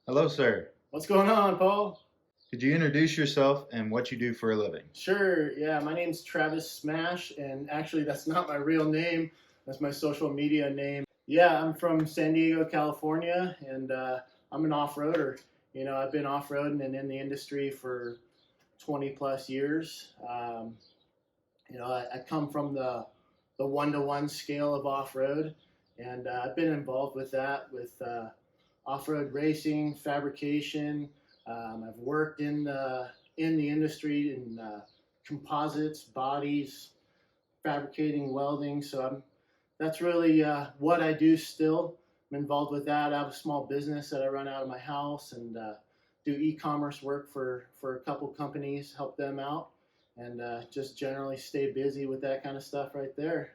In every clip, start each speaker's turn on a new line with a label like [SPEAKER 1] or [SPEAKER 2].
[SPEAKER 1] Hello, sir.
[SPEAKER 2] What's going on, Paul?
[SPEAKER 1] Could you introduce yourself and what you do for a living?
[SPEAKER 2] Sure, yeah, my name's Travis Smash, and actually, that's not my real name. That's my social media name. Yeah, I'm from San Diego, California, and I'm an off-roader. I've been off-roading and in the industry for 20 plus years. I come from the one-to-one scale of off-road, and I've been involved with that, with off-road racing, fabrication. I've worked in the industry in composites, bodies, fabricating, welding. So that's really what I do still. I'm involved with that. I have a small business that I run out of my house and do e-commerce work for a couple companies, help them out, and just generally stay busy with that kind of stuff right there.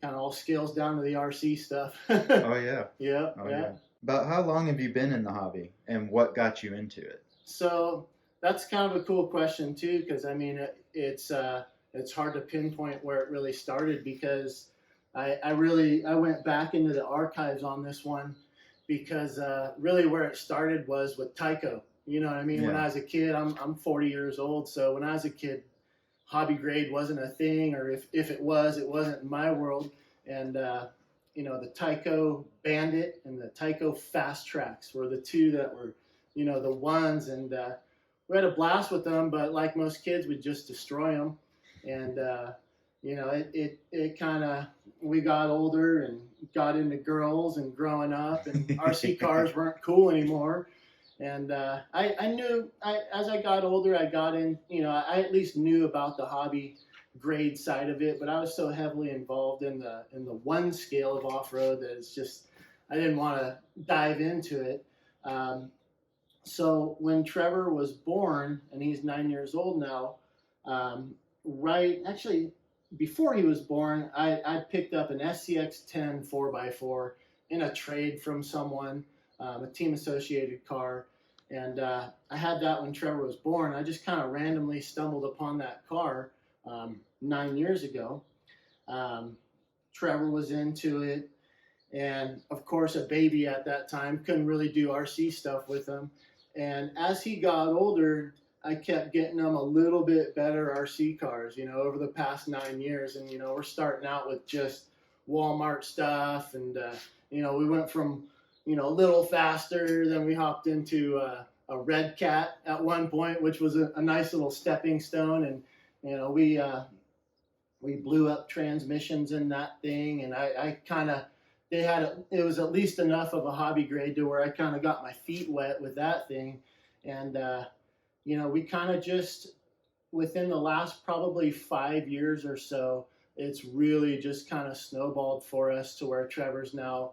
[SPEAKER 2] Kind of all scales down to the RC stuff.
[SPEAKER 1] Oh, yeah.
[SPEAKER 2] Yeah,
[SPEAKER 1] Oh,
[SPEAKER 2] yeah.
[SPEAKER 1] yeah. About how long have you been in the hobby and what got you into it?
[SPEAKER 2] So that's kind of a cool question too, because I mean it's hard to pinpoint where it really started because I went back into the archives on this one because really where it started was with Tyco. You know what I mean? When
[SPEAKER 1] Yeah.
[SPEAKER 2] I was a kid, I'm 40 years old, so when I was a kid, hobby grade wasn't a thing, or if it was, it wasn't in my world. And the Tyco Bandit and the Tyco Fast Tracks were the two that were, the ones. And we had a blast with them, but like most kids, we'd just destroy them. And it kind of, we got older and got into girls and growing up, and RC cars weren't cool anymore. And I knew as I got older, I got in, I at least knew about the hobby grade side of it, but I was so heavily involved in the one scale of off road that it's just I didn't want to dive into it. So when Trevor was born, and he's 9 years old now, right actually before he was born, I picked up an SCX10 4x4 in a trade from someone, a team associated car. And I had that when Trevor was born. I just kind of randomly stumbled upon that car 9 years ago. Trevor was into it. And of course, a baby at that time, couldn't really do RC stuff with him. And as he got older, I kept getting him a little bit better RC cars, over the past 9 years. And, we're starting out with just Walmart stuff. And, we went from, a little faster, then we hopped into a Red Cat at one point, which was a nice little stepping stone. And, we blew up transmissions in that thing. And I kind of, it was at least enough of a hobby grade to where I kind of got my feet wet with that thing. And, we kind of just, within the last probably 5 years or so, it's really just kind of snowballed for us to where Trevor's now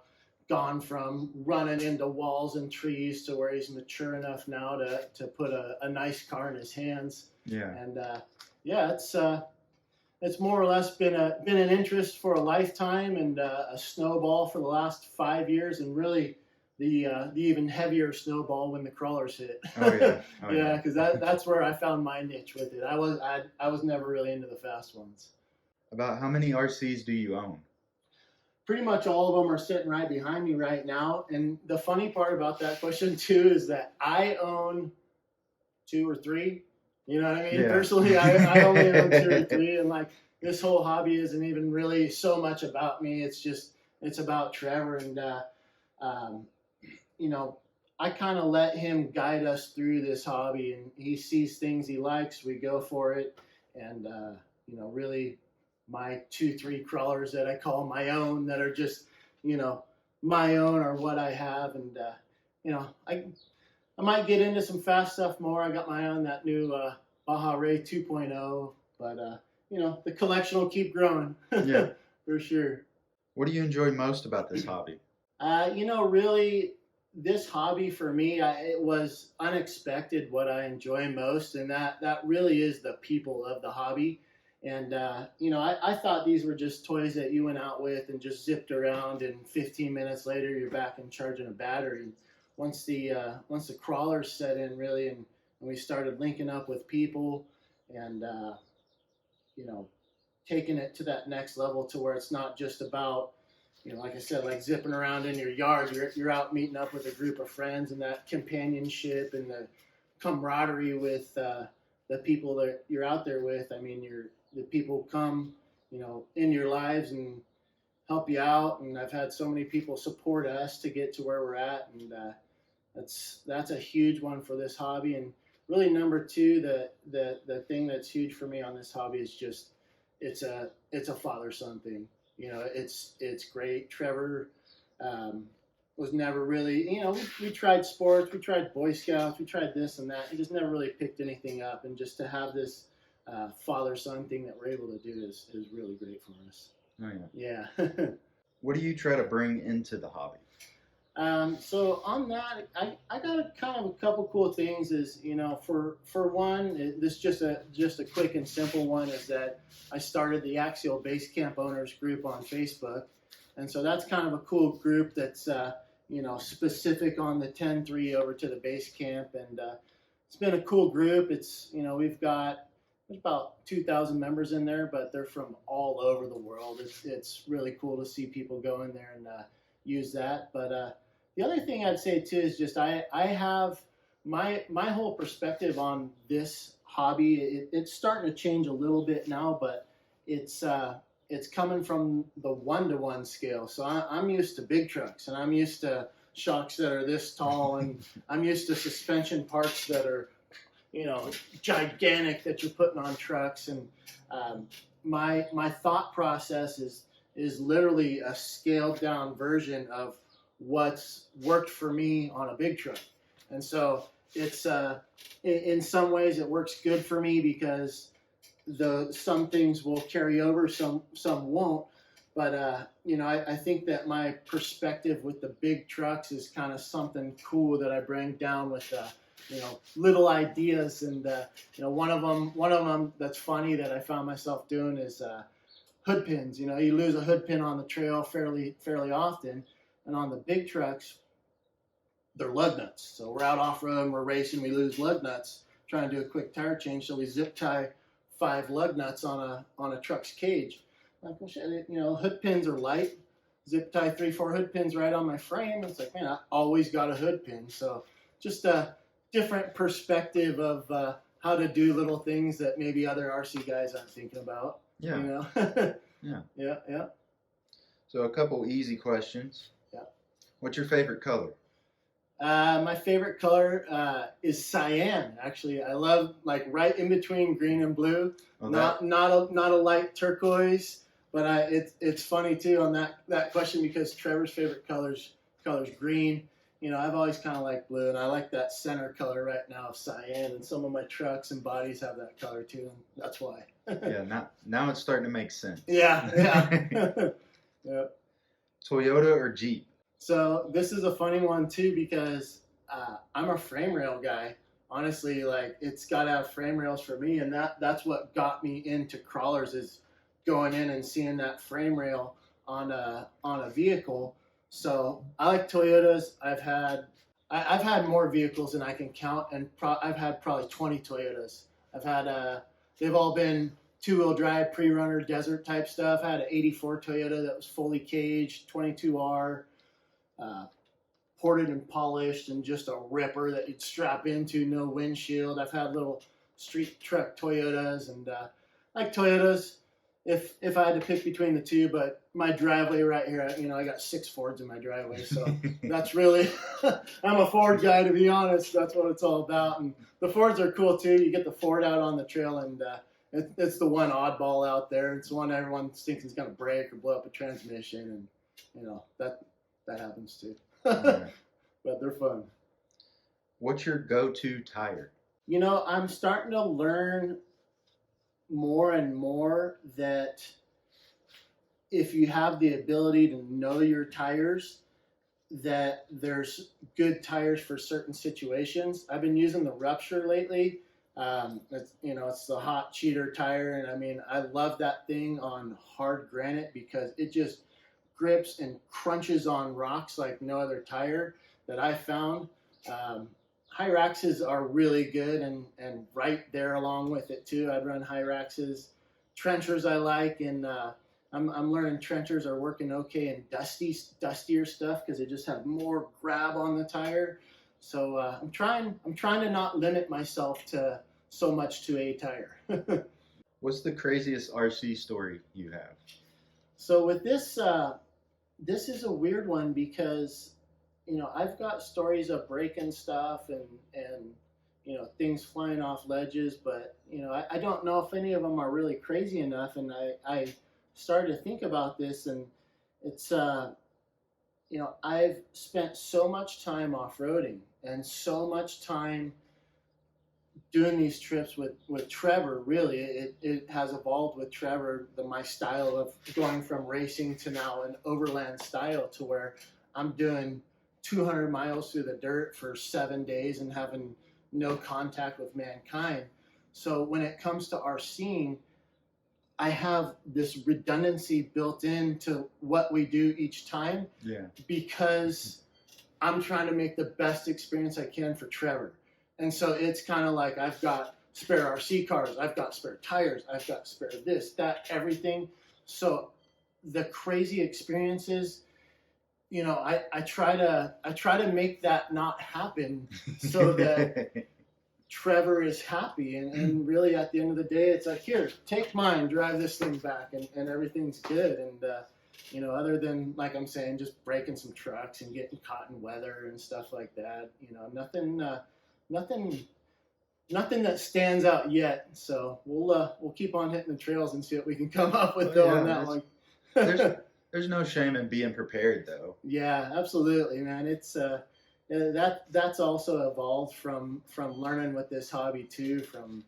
[SPEAKER 2] gone from running into walls and trees to where he's mature enough now to put a nice car in his hands.
[SPEAKER 1] Yeah.
[SPEAKER 2] And yeah, it's more or less been an interest for a lifetime, and a snowball for the last 5 years, and really the even heavier snowball when the crawlers hit.
[SPEAKER 1] Oh, yeah. Oh,
[SPEAKER 2] Yeah, because that's where I found my niche with it. I was never really into the fast ones.
[SPEAKER 1] About how many RCs do you own?
[SPEAKER 2] Pretty much all of them are sitting right behind me right now. And the funny part about that question too is that I own two or three. You know what I mean?
[SPEAKER 1] Yeah.
[SPEAKER 2] Personally, I only own two or three, and like this whole hobby isn't even really so much about me. It's about Trevor, and I kind of let him guide us through this hobby, and he sees things he likes, we go for it, and really my 2-3 crawlers that I call my own, that are just my own, are what I have. And I might get into some fast stuff more. I got my own, that new Baja Ray 2.0, but the collection will keep growing.
[SPEAKER 1] Yeah.
[SPEAKER 2] For sure.
[SPEAKER 1] What do you enjoy most about this hobby?
[SPEAKER 2] Really, this hobby for me, it was unexpected what I enjoy most, and that really is the people of the hobby. And I thought these were just toys that you went out with and just zipped around, and 15 minutes later you're back and charging a battery. Once the crawlers set in, really, and we started linking up with people, and taking it to that next level, to where it's not just about like I said, like zipping around in your yard. You're out meeting up with a group of friends, and that companionship and the camaraderie with the people that you're out there with. I mean, the people come, in your lives and help you out. And I've had so many people support us to get to where we're at, and that's a huge one for this hobby. And really, number two, the thing that's huge for me on this hobby is just it's a father son thing. It's great. Trevor was never really, we tried sports, we tried Boy Scouts, we tried this and that. He just never really picked anything up. And just to have this father son thing that we're able to do is really great for us.
[SPEAKER 1] Oh, yeah.
[SPEAKER 2] Yeah.
[SPEAKER 1] What do you try to bring into the hobby?
[SPEAKER 2] So on that, I got a kind of a couple cool things. Is for one, this just a quick and simple one is that I started the Axial Base Camp Owners group on Facebook, and so that's kind of a cool group that's specific on the 10-3 over to the base camp, and it's been a cool group. It's there's about 2,000 members in there, but they're from all over the world. It's really cool to see people go in there and use that. But the other thing I'd say too is just I have my whole perspective on this hobby. It's starting to change a little bit now, but it's coming from the 1-to-1 scale. So I'm used to big trucks, and I'm used to shocks that are this tall, and I'm used to suspension parts that are gigantic that you're putting on trucks. And my thought process is literally a scaled down version of what's worked for me on a big truck. And so it's in some ways it works good for me because some things will carry over, some won't. But I think that my perspective with the big trucks is kind of something cool that I bring down with little ideas. And one of them that's funny that I found myself doing is hood pins. You lose a hood pin on the trail fairly often, and on the big trucks, they're lug nuts. So we're out off road and we're racing, we lose lug nuts, trying to do a quick tire change, so we zip tie 5 lug nuts on a truck's cage. Like, well, shit, hood pins are light. Zip tie 3-4 hood pins right on my frame. It's like, man, I always got a hood pin. So just a different perspective of how to do little things that maybe other RC guys aren't thinking about.
[SPEAKER 1] Yeah.
[SPEAKER 2] Yeah. Yeah.
[SPEAKER 1] So a couple easy questions.
[SPEAKER 2] Yeah.
[SPEAKER 1] What's your favorite color?
[SPEAKER 2] My favorite color is cyan. Actually, I love right in between green and blue.
[SPEAKER 1] Oh,
[SPEAKER 2] not a light turquoise, but it's funny too on that question because Trevor's favorite color's green. I've always kind of liked blue, and I like that center color right now of cyan. And some of my trucks and bodies have that color too, and that's why.
[SPEAKER 1] Yeah. Now it's starting to make sense.
[SPEAKER 2] Yeah. Yeah.
[SPEAKER 1] Toyota or Jeep?
[SPEAKER 2] So this is a funny one too because I'm a frame rail guy. Honestly, it's got to have frame rails for me, and that's what got me into crawlers is going in and seeing that frame rail on a vehicle. So I like Toyotas. I've had more vehicles than I can count, and I've had probably 20 Toyotas. I've had they've all been 2-wheel drive, pre-runner, desert type stuff. I had an 84 Toyota that was fully caged, 22R. Ported and polished and just a ripper that you'd strap into, no windshield. I've had little street truck Toyotas, and like Toyotas if I had to pick between the two, but my driveway right here, I got 6 Fords in my driveway, so that's really, I'm a Ford guy, to be honest. That's what it's all about. And the Fords are cool too. You get the Ford out on the trail, and it's the one oddball out there. It's the one everyone thinks is going to break or blow up a transmission, and that happens too. But they're fun.
[SPEAKER 1] What's your go-to tire?
[SPEAKER 2] I'm starting to learn more and more that if you have the ability to know your tires, that there's good tires for certain situations. I've been using the Rupture lately. It's the hot cheater tire, and I mean, I love that thing on hard granite because it just grips and crunches on rocks like no other tire that I found. Hyraxes are really good and right there along with it too. I'd run Hyraxes. Trenchers I like, and I'm learning trenchers are working okay in dustier stuff because they just have more grab on the tire. So I'm trying to not limit myself to so much to a tire.
[SPEAKER 1] What's the craziest RC story you have?
[SPEAKER 2] So with this, this is a weird one because, I've got stories of breaking stuff and things flying off ledges, but I don't know if any of them are really crazy enough. And I started to think about this, and it's I've spent so much time off-roading and so much time doing these trips with Trevor. Really, it has evolved with Trevor, my style of going from racing to now an overland style, to where I'm doing 200 miles through the dirt for 7 days and having no contact with mankind. So when it comes to our scene, I have this redundancy built into what we do each time.
[SPEAKER 1] Yeah.
[SPEAKER 2] Because I'm trying to make the best experience I can for Trevor. And so it's kind of like I've got spare RC cars, I've got spare tires, I've got spare this, that, everything. So the crazy experiences, I try to make that not happen so that Trevor is happy. And really at the end of the day, it's like, here, take mine, drive this thing back, and everything's good. And other than, like I'm saying, just breaking some trucks and getting caught in weather and stuff like that, nothing that stands out yet. So we'll keep on hitting the trails and see what we can come up with on that one.
[SPEAKER 1] There's no shame in being prepared, though.
[SPEAKER 2] Yeah, absolutely, man. It's that's also evolved from learning with this hobby too. From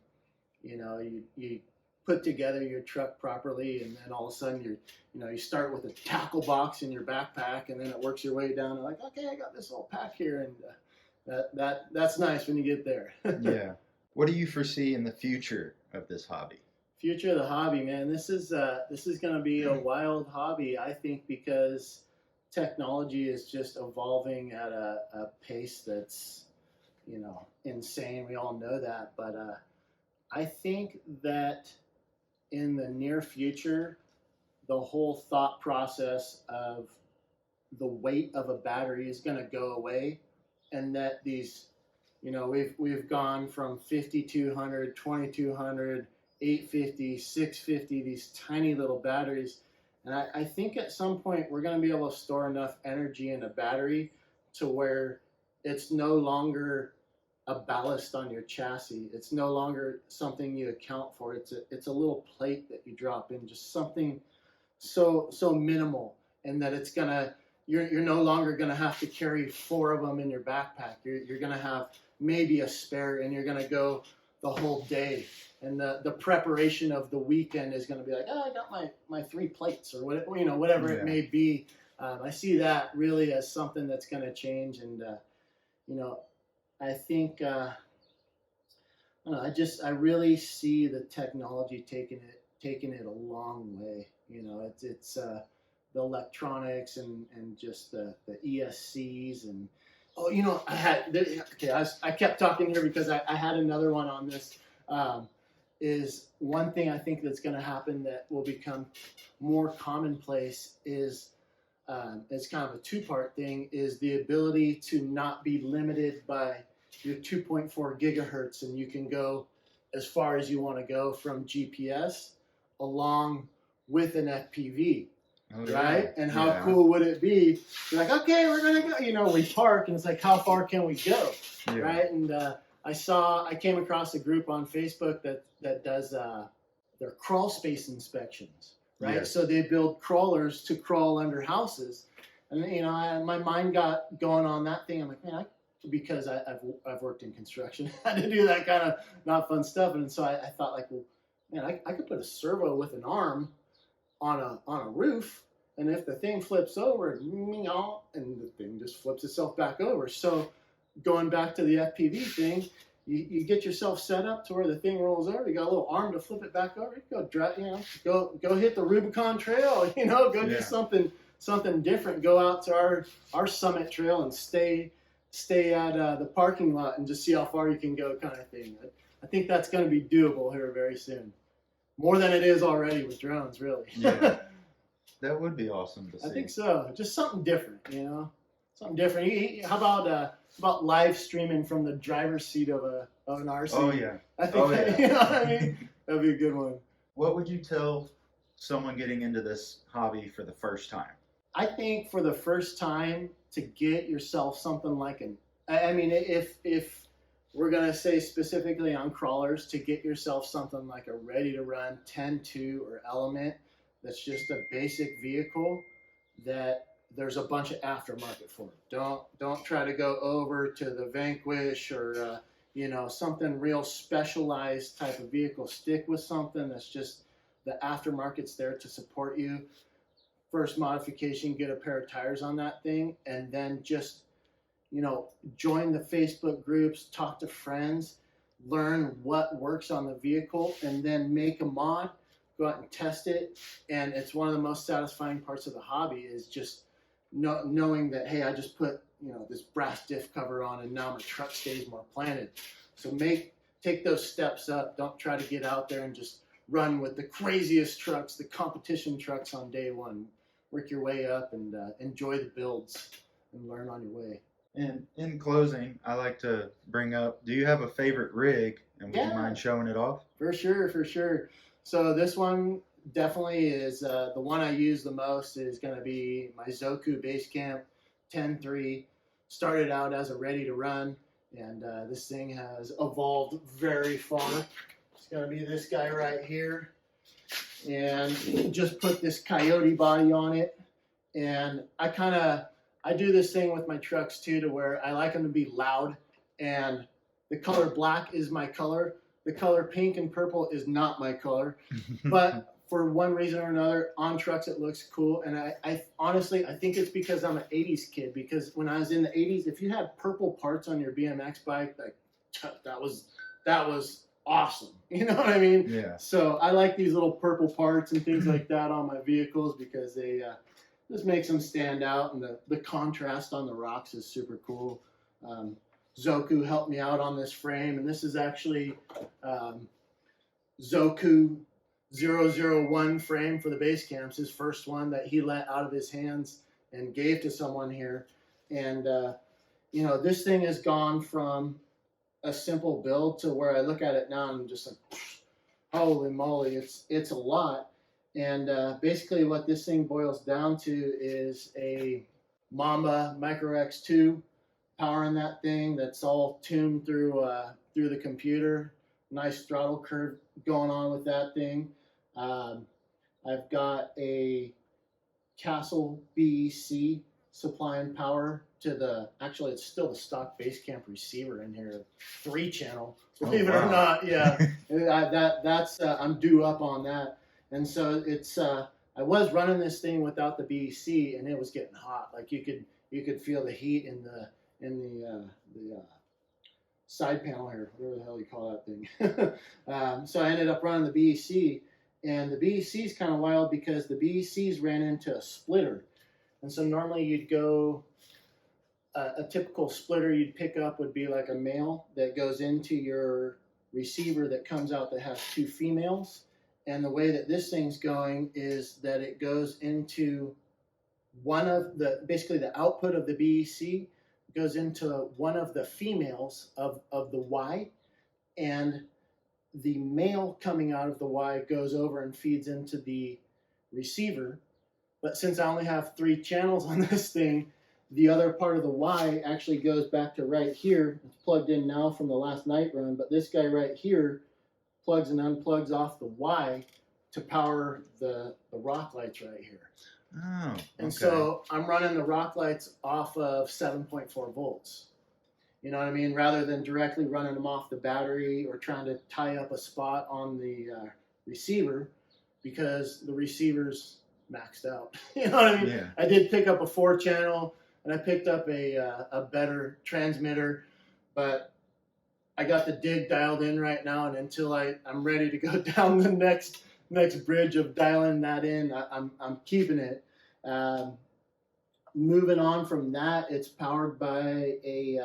[SPEAKER 2] you put together your truck properly, and then all of a sudden you start with a tackle box in your backpack, and then it works your way down. And like, okay, I got this little pack here, and that's nice when you get there.
[SPEAKER 1] Yeah. What do you foresee in the future of this hobby?
[SPEAKER 2] Future of the hobby, man. This is going to be a wild hobby, I think, because technology is just evolving at a pace that's insane. We all know that, but I think that in the near future, the whole thought process of the weight of a battery is going to go away, and that these, we've gone from 5200, 2200, 850, 650, these tiny little batteries. And I think at some point we're going to be able to store enough energy in a battery to where it's no longer a ballast on your chassis. It's no longer something you account for. It's a little plate that you drop in, just something so minimal, and that it's gonna, you're no longer gonna have to carry 4 of them in your backpack. You're gonna have maybe a spare, and you're gonna go the whole day. And the preparation of the weekend is going to be like, oh, I got my 3 plates, or whatever it may be. I see that really as something that's going to change. And I think I really see the technology taking it a long way. It's the electronics and just the ESCs and I kept talking here because I had another one on this. Is one thing I think that's going to happen that will become more commonplace is it's kind of a 2-part thing, is the ability to not be limited by your 2.4 gigahertz, and you can go as far as you want to go from GPS along with an FPV. Oh, right? Yeah. And how cool would it be? You're like, okay, we're going to go, we park, and it's like, how far can we go? Yeah. Right? And I came across a group on Facebook that does their crawl space inspections, right? Yes. So they build crawlers to crawl under houses, and my mind got going on that thing. I'm like, man, because I've worked in construction, I had to do that kind of not fun stuff, and so I thought, like, well, man, I could put a servo with an arm on a roof, and if the thing flips over, and the thing just flips itself back over. So going back to the FPV thing, you get yourself set up to where the thing rolls over. You got a little arm to flip it back over. Go hit the Rubicon Trail. Do something different. Go out to our summit trail and stay at the parking lot and just see how far you can go, kind of thing. I think that's going to be doable here very soon, more than it is already with drones, really. Yeah.
[SPEAKER 1] That would be awesome to see.
[SPEAKER 2] I think so. Just something different, you know, something different. How about live streaming from the driver's seat of an RC?
[SPEAKER 1] Oh yeah.
[SPEAKER 2] I think
[SPEAKER 1] Oh yeah.
[SPEAKER 2] you know what I mean. That'd be a good one.
[SPEAKER 1] What would you tell someone getting into this hobby for the first time?
[SPEAKER 2] I think for the first time to get yourself something like I mean, if we're gonna say specifically on crawlers, to get yourself something like a ready to run 10-2 or Element, that's just a basic vehicle that there's a bunch of aftermarket for. Don't try to go over to the Vanquish or something real specialized type of vehicle. Stick with something that's just the aftermarket's there to support you. First modification, get a pair of tires on that thing, and then just join the Facebook groups, talk to friends, learn what works on the vehicle, and then make a mod, go out and test it. And it's one of the most satisfying parts of the hobby is just knowing that, hey, I just put this brass diff cover on and now my truck stays more planted. So take those steps up. Don't try to get out there and just run with the craziest trucks, the competition trucks on day one. Work your way up and enjoy the builds and learn on your way.
[SPEAKER 1] And in closing, I like to bring up, do you have a favorite rig? And would you mind showing it off?
[SPEAKER 2] For sure. So this one definitely is the one I use the most is going to be my Zoku Basecamp 10.3. Started out as a ready to run, and this thing has evolved very far. It's going to be this guy right here. And just put this coyote body on it. And I do this thing with my trucks too, to where I like them to be loud, and the color black is my color. The color pink and purple is not my color, but for one reason or another, on trucks it looks cool. And I honestly, I think it's because I'm an 80s kid, because when I was in the 80s, if you had purple parts on your BMX bike, like that was awesome. You know what I mean?
[SPEAKER 1] Yeah.
[SPEAKER 2] So I like these little purple parts and things like that on my vehicles because they just makes them stand out, and the contrast on the rocks is super cool. Zoku helped me out on this frame, and this is actually Zoku 001 frame for the base camps, his first one that he let out of his hands and gave to someone here. And this thing has gone from a simple build to where I look at it now and I'm just like, holy moly, it's a lot. And basically what this thing boils down to is a Mamba Micro X2 powering that thing that's all tuned through the computer. Nice throttle curve going on with that thing. I've got a Castle BEC supplying power to actually it's still the stock Basecamp receiver in here, 3-channel, believe it or not. Yeah, that's I'm due up on that. And so it's I was running this thing without the BEC, and it was getting hot. Like you could feel the heat in the side panel here, whatever the hell you call that thing. So I ended up running the BEC, and the BEC is kind of wild because the BECs ran into a splitter. And so normally you'd go, a typical splitter you'd pick up would be like a male that goes into your receiver that comes out that has 2 females. And the way that this thing's going is that it goes into basically the output of the BEC goes into one of the females of the Y, and the male coming out of the Y goes over and feeds into the receiver. But since I only have 3 channels on this thing, the other part of the Y actually goes back to right here. It's plugged in now from the last night run, but this guy right here plugs and unplugs off the Y to power the rock lights right here.
[SPEAKER 1] Oh, okay.
[SPEAKER 2] And so I'm running the rock lights off of 7.4 volts. You know what I mean? Rather than directly running them off the battery or trying to tie up a spot on the receiver, because the receiver's maxed out. You know what I mean?
[SPEAKER 1] Yeah.
[SPEAKER 2] I did pick up a 4-channel, and I picked up a better transmitter, but I got the dig dialed in right now, and until I'm ready to go down the next bridge of dialing that in, I'm keeping it. Moving on from that, it's powered by a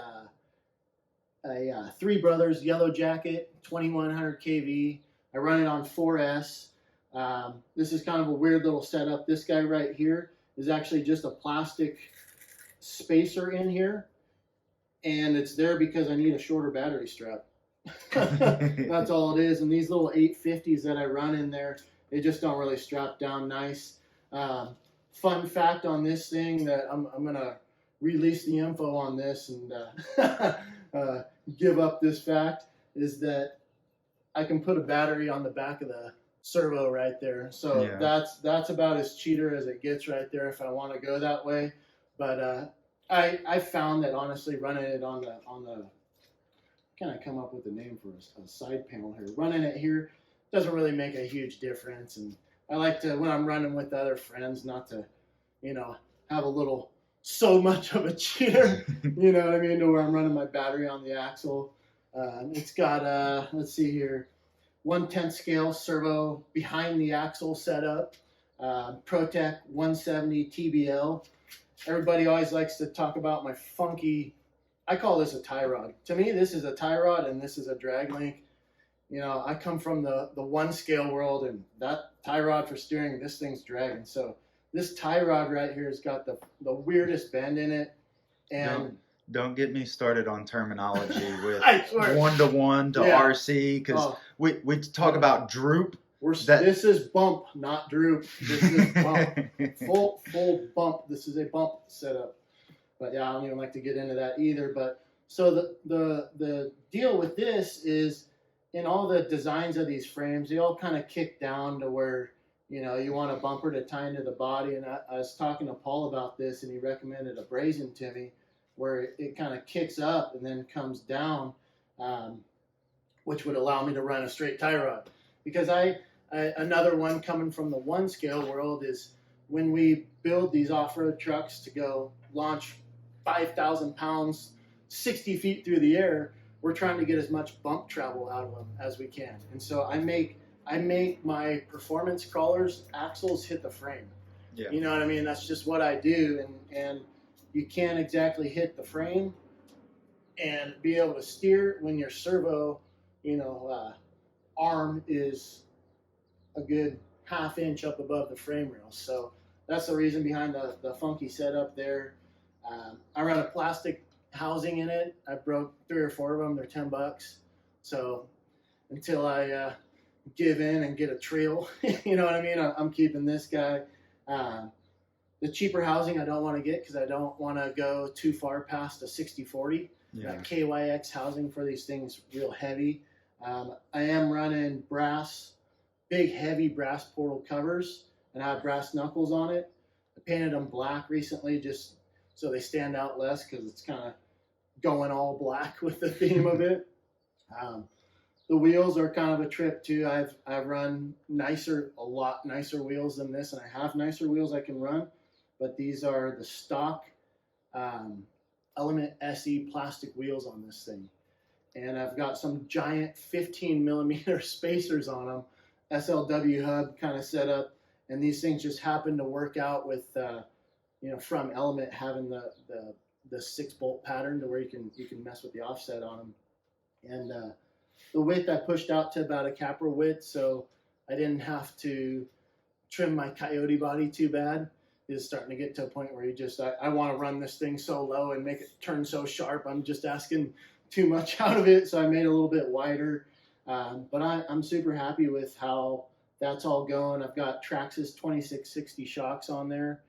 [SPEAKER 2] Three Brothers Yellow Jacket 2100 kV. I run it on 4S. This is kind of a weird little setup. This guy right here is actually just a plastic spacer in here, and it's there because I need a shorter battery strap. That's all it is. And these little 850s that I run in there, they just don't really strap down nice. Fun fact on this thing that I'm going to release the info on this and give up this fact is that I can put a battery on the back of the servo right there. So
[SPEAKER 1] Yeah.
[SPEAKER 2] that's about as cheater as it gets right there if I want to go that way. But I found that honestly running it on the kind of come up with a name for a side panel here. Running it here doesn't really make a huge difference, and I like to, when I'm running with other friends, not to, have a little so much of a cheater, you know what I mean, to where I'm running my battery on the axle. It's got, let's see here, 1/10 scale servo behind the axle setup, Protec 170 TBL. Everybody always likes to talk about my funky, I call this a tie rod. To me, this is a tie rod and this is a drag link. I come from the one scale world, and that tie rod for steering, this thing's dragging. So this tie rod right here has got the weirdest bend in it. And
[SPEAKER 1] don't get me started on terminology with
[SPEAKER 2] I swear.
[SPEAKER 1] 1-to-1 to
[SPEAKER 2] Yeah.
[SPEAKER 1] RC, because we talk about droop.
[SPEAKER 2] This is bump, not droop. This is bump. full bump. This is a bump setup. But yeah, I don't even like to get into that either. But so the deal with this is, in all the designs of these frames, they all kind of kick down to where, you want a bumper to tie into the body. And I was talking to Paul about this, and he recommended a brazen to me, where it kind of kicks up and then comes down, which would allow me to run a straight tie rod. Because another one coming from the one scale world is when we build these off-road trucks to go launch 5,000 pounds, 60 feet through the air, we're trying to get as much bump travel out of them as we can. And so I make my performance crawlers axles hit the frame.
[SPEAKER 1] Yeah.
[SPEAKER 2] You know what I mean? That's just what I do. And you can't exactly hit the frame and be able to steer when your servo, arm is a good ½ inch up above the frame rail. So that's the reason behind the funky setup there. I run a plastic housing in it. I broke 3 or 4 of them. They're $10. So until I give in and get a trail, you know what I mean? I'm keeping this guy. The cheaper housing I don't want to get because I don't want to go too far past a 60/40.
[SPEAKER 1] Yeah.
[SPEAKER 2] That KYX housing for these things real heavy. I am running big heavy brass portal covers, and I have brass knuckles on it. I painted them black recently just so they stand out less because it's kind of going all black with the theme of it. The wheels are kind of a trip too. I've run a lot nicer wheels than this, and I have nicer wheels I can run, but these are the stock Element SE plastic wheels on this thing. And I've got some giant 15 millimeter spacers on them, SLW hub kind of setup, and these things just happen to work out with, from Element having the 6-bolt pattern to where you can mess with the offset on them. And the width I pushed out to about a Capra width, so I didn't have to trim my Coyote body too bad. Is starting to get to a point where I want to run this thing so low and make it turn so sharp. I'm just asking too much out of it, so I made it a little bit wider. But I'm super happy with how that's all going. I've got Traxxas 2660 shocks on there.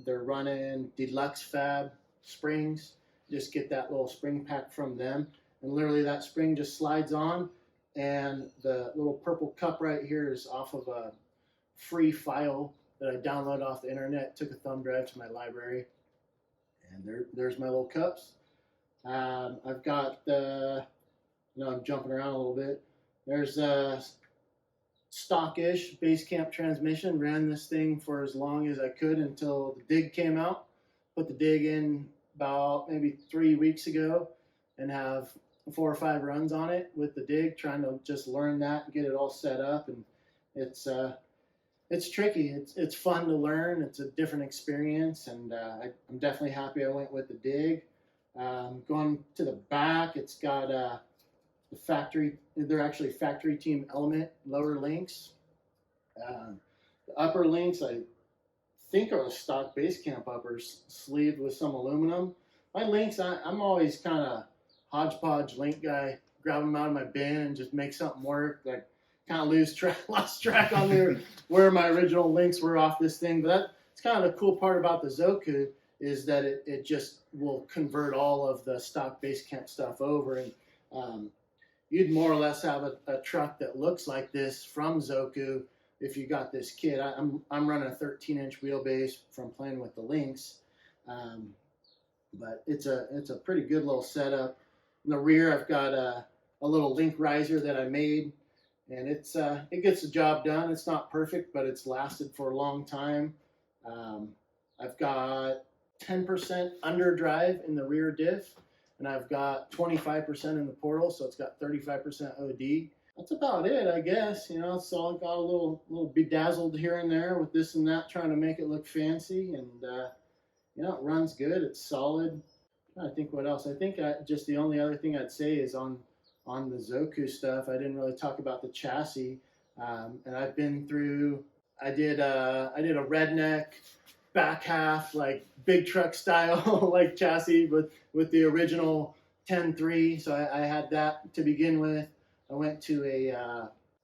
[SPEAKER 2] They're running Deluxe Fab springs. Just get that little spring pack from them. And literally that spring just slides on, and the little purple cup right here is off of a free file that I downloaded off the internet, took a thumb drive to my library, and there's my little cups. I've got I'm jumping around a little bit. There's a stockish base camp transmission. Ran this thing for as long as I could until the dig came out. Put the dig in about maybe 3 weeks ago, and have 4 or 5 runs on it with the dig, trying to just learn that and get it all set up. And it's tricky. It's fun to learn. It's a different experience, and I'm definitely happy I went with the dig. Going to the back, it's got the factory. They're actually factory team Element lower links. The upper links, I think, are stock base camp uppers, sleeved with some aluminum. My links, I'm always kind of hodgepodge link guy. Grab them out of my bin and just make something work. Like, kind of lost track on where my original links were off this thing. But that's kind of the cool part about the Zoku, is that it just will convert all of the stock base camp stuff over. And you'd more or less have a truck that looks like this from Zoku if you got this kit. I'm running a 13-inch wheelbase from playing with the links. But it's a pretty good little setup. In the rear, I've got a little link riser that I made, and it gets the job done. It's not perfect, but it's lasted for a long time. I've got 10% underdrive in the rear diff, and I've got 25% in the portal, so it's got 35% OD. That's about it, I guess. So I got a little bedazzled here and there with this and that, trying to make it look fancy, and it runs good. It's solid. I think what else? I think just the only other thing I'd say is on the Zoku stuff, I didn't really talk about the chassis. And I've been through. I did a redneck back half, like big truck style like chassis with the original 10.3. So I had that to begin with. I went to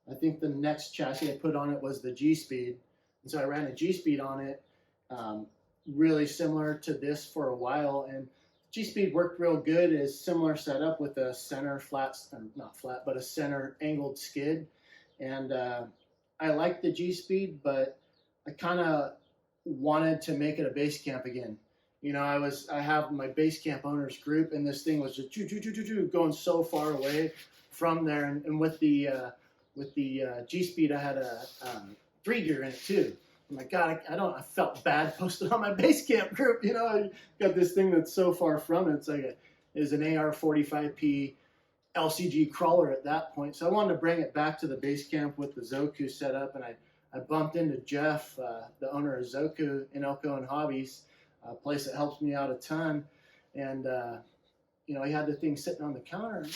[SPEAKER 2] I think the next chassis I put on it was the G-Speed. And so I ran a G-Speed on it, really similar to this for a while. And G-Speed worked real good. It's similar setup with a center not flat, but a center angled skid. And I like the G-Speed, but I kind of wanted to make it a base camp again. I have my base camp owners group, and this thing was just going so far away from there. And with the G-Speed, I had a 3-gear in it too. Oh my God, I felt bad posting on my base camp group. I got this thing that's so far from it. It's an AR-45P LCG crawler at that point. So I wanted to bring it back to the base camp with the Zoku setup, and I bumped into Jeff, the owner of Zoku in Elko and Hobbies, a place that helps me out a ton. And he had the thing sitting on the counter, and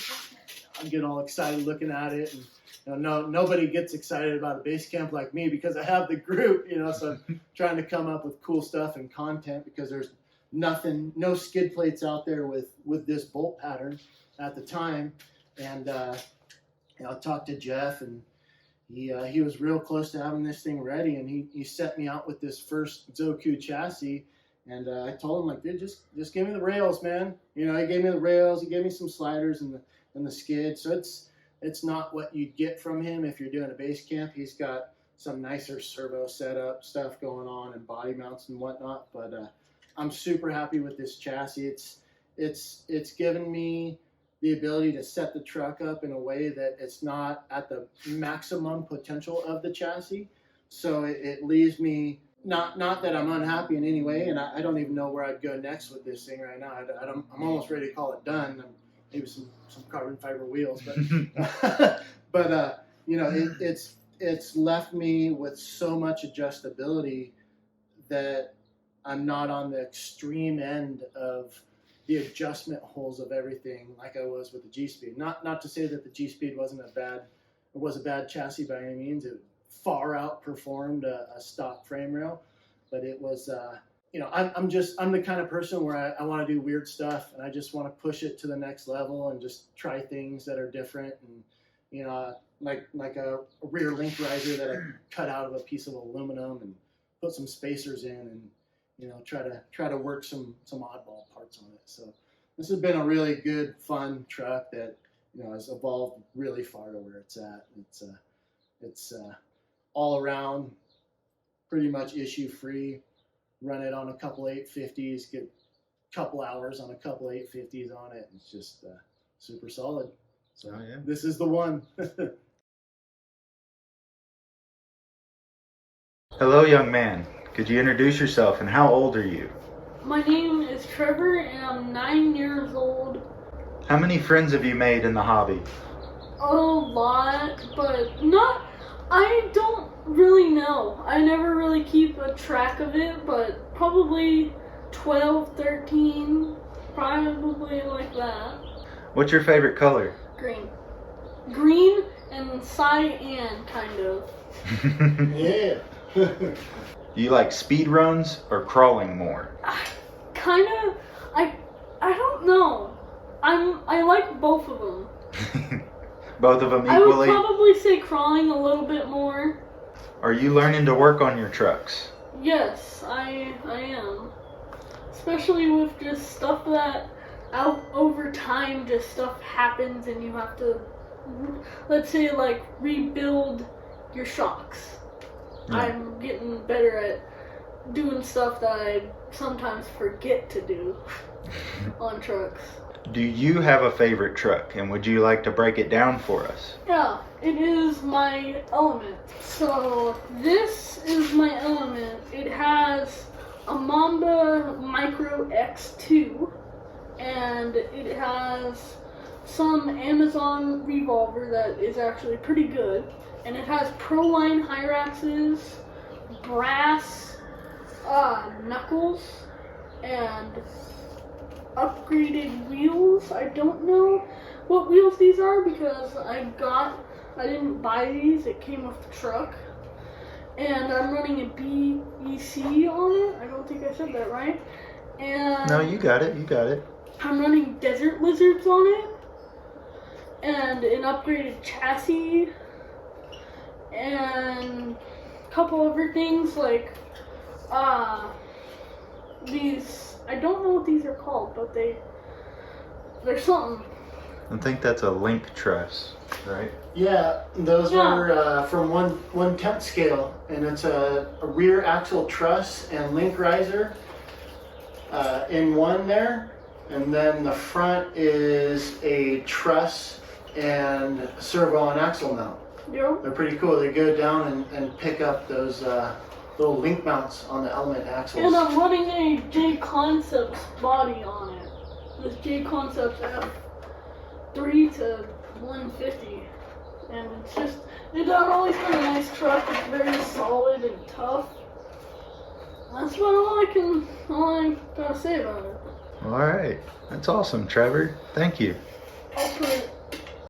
[SPEAKER 2] I get all excited looking at it, and nobody gets excited about a base camp like me because I have the group, so I'm trying to come up with cool stuff and content, because there's no skid plates out there with this bolt pattern at the time. And I talked to Jeff, and he was real close to having this thing ready, and he set me out with this first Zoku chassis. And I told him, like, dude, just give me the rails, man. He gave me the rails, he gave me some sliders and the skid. So it's not what you'd get from him if you're doing a base camp. He's got some nicer servo setup stuff going on, and body mounts and whatnot. But I'm super happy with this chassis. It's given me the ability to set the truck up in a way that it's not at the maximum potential of the chassis. So it leaves me, not that I'm unhappy in any way, and I don't even know where I'd go next with this thing right now. I'm almost ready to call it done. Maybe some carbon fiber wheels, but but it's left me with so much adjustability that I'm not on the extreme end of the adjustment holes of everything like I was with the G-Speed. Not to say that the G-Speed was a bad chassis by any means. It far outperformed a stock frame rail, but it was I'm the kind of person where I want to do weird stuff, and I just want to push it to the next level and just try things that are different. And like a rear link riser that I cut out of a piece of aluminum and put some spacers in, and try to work some oddball parts on it. So this has been a really good, fun truck that has evolved really far to where it's at. It's all around pretty much issue free. Run it on a couple 850s, get a couple hours on a couple 850s on it. It's just super solid. So yeah. This is the one.
[SPEAKER 1] Hello, young man. Could you introduce yourself, and how old are you?
[SPEAKER 3] My name is Trevor, and I'm 9 years old.
[SPEAKER 1] How many friends have you made in the hobby?
[SPEAKER 3] A lot, but I don't really know. I never really keep a track of it, but probably 12, 13, probably like that.
[SPEAKER 1] What's your favorite color?
[SPEAKER 3] Green and cyan, kind of.
[SPEAKER 2] Yeah.
[SPEAKER 1] Do you like speed runs or crawling more?
[SPEAKER 3] Kind of. I don't know. I like both of them.
[SPEAKER 1] Both of them
[SPEAKER 3] I would
[SPEAKER 1] equally?
[SPEAKER 3] probably say crawling a little bit more.
[SPEAKER 1] Are you learning to work on your trucks?
[SPEAKER 3] Yes, I am. Especially with just stuff that out over time, just stuff happens and you have to, let's say, like rebuild your shocks.
[SPEAKER 1] Yeah.
[SPEAKER 3] I'm getting better at doing stuff that I sometimes forget to do on trucks.
[SPEAKER 1] Do you have a favorite truck, and would you like to break it down for us?
[SPEAKER 3] Yeah, it is my element. So this is my element. It has a Mamba Micro X2, and it has some Amazon revolver that is actually pretty good, and it has Proline Hyraxes, brass knuckles, and upgraded wheels. I don't know what wheels these are because I didn't buy these, it came with the truck. And I'm running a BEC on it. I don't think I said that right. And
[SPEAKER 1] No, you got it.
[SPEAKER 3] I'm running Desert Lizards on it. And an upgraded chassis. And a couple other things like these, I don't know what these are called, but they're something.
[SPEAKER 1] I think that's a link truss, right?
[SPEAKER 2] Yeah, those
[SPEAKER 3] Yeah.
[SPEAKER 2] are from 1/10 scale, and it's a rear axle truss and link riser in one there, and then the front is a truss and servo and axle mount.
[SPEAKER 3] Yep.
[SPEAKER 2] They're pretty cool. They go down and pick up those little link mounts on the element axles.
[SPEAKER 3] And I'm running a J Concepts body on it. This J Concepts F3 to 150. And it's just, it's always been a nice truck. It's very solid and tough. That's about all I gotta say about it.
[SPEAKER 1] All right. That's awesome, Trevor. Thank you.
[SPEAKER 3] I'll put